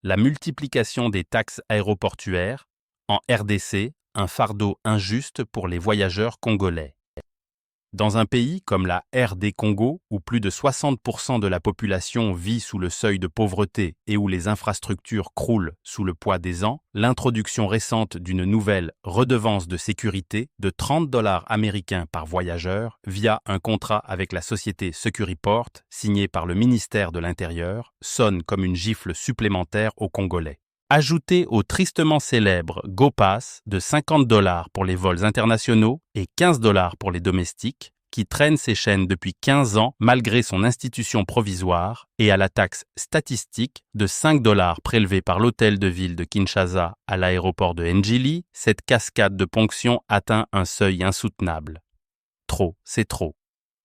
La multiplication des taxes aéroportuaires, en RDC, un fardeau injuste pour les voyageurs congolais. Dans un pays comme la RD Congo, où plus de 60% de la population vit sous le seuil de pauvreté et où les infrastructures croulent sous le poids des ans, l'introduction récente d'une nouvelle redevance de sécurité de 30 $ américains par voyageur via un contrat avec la société Securiport, signé par le ministère de l'Intérieur, sonne comme une gifle supplémentaire aux Congolais. Ajouté au tristement célèbre GoPass de 50 $ pour les vols internationaux et 15 $ pour les domestiques, qui traîne ses chaînes depuis 15 ans malgré son institution provisoire, et à la taxe statistique de 5 $ prélevée par l'hôtel de ville de Kinshasa à l'aéroport de Njili, cette cascade de ponctions atteint un seuil insoutenable. Trop, c'est trop.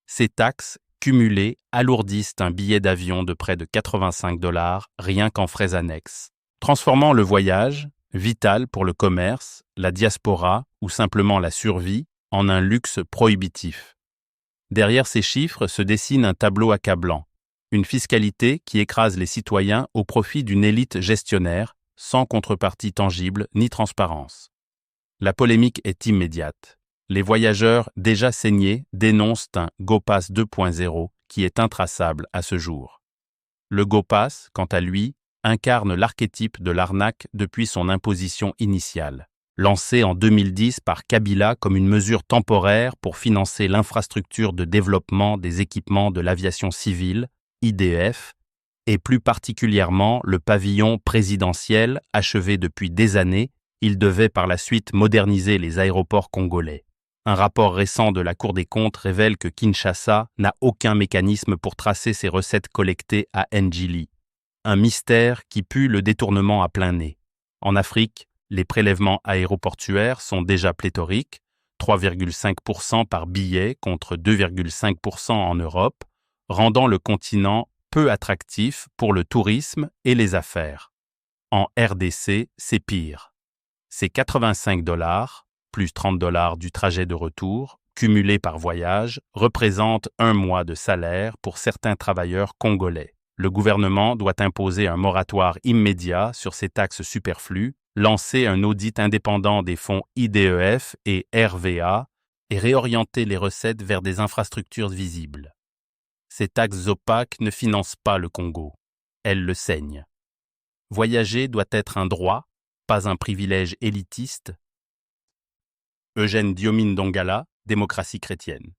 Ces taxes, cumulées, alourdissent un billet d'avion de près de 85 $ rien qu'en frais annexes, transformant le voyage, vital pour le commerce, la diaspora ou simplement la survie, en un luxe prohibitif. Derrière ces chiffres se dessine un tableau accablant, une fiscalité qui écrase les citoyens au profit d'une élite gestionnaire, sans contrepartie tangible ni transparence. La polémique est immédiate. Les voyageurs déjà saignés dénoncent un GoPass 2.0 qui est intraçable à ce jour. Le GoPass, quant à lui, incarne l'archétype de l'arnaque depuis son imposition initiale. Lancé en 2010 par Kabila comme une mesure temporaire pour financer l'infrastructure de développement des équipements de l'aviation civile, IDEF, et plus particulièrement le pavillon présidentiel achevé depuis des années, il devait par la suite moderniser les aéroports congolais. Un rapport récent de la Cour des comptes révèle que Kinshasa n'a aucun mécanisme pour tracer ses recettes collectées à Njili. Un mystère qui pue le détournement à plein nez. En Afrique, les prélèvements aéroportuaires sont déjà pléthoriques, 3,5% par billet contre 2,5% en Europe, rendant le continent peu attractif pour le tourisme et les affaires. En RDC, c'est pire. C'est 85 $, plus 30 $ du trajet de retour, cumulés par voyage, représentent un mois de salaire pour certains travailleurs congolais. Le gouvernement doit imposer un moratoire immédiat sur ces taxes superflues, lancer un audit indépendant des fonds IDEF et RVA et réorienter les recettes vers des infrastructures visibles. Ces taxes opaques ne financent pas le Congo. Elles le saignent. Voyager doit être un droit, pas un privilège élitiste. Eugène Diomine Dongala, Démocratie chrétienne.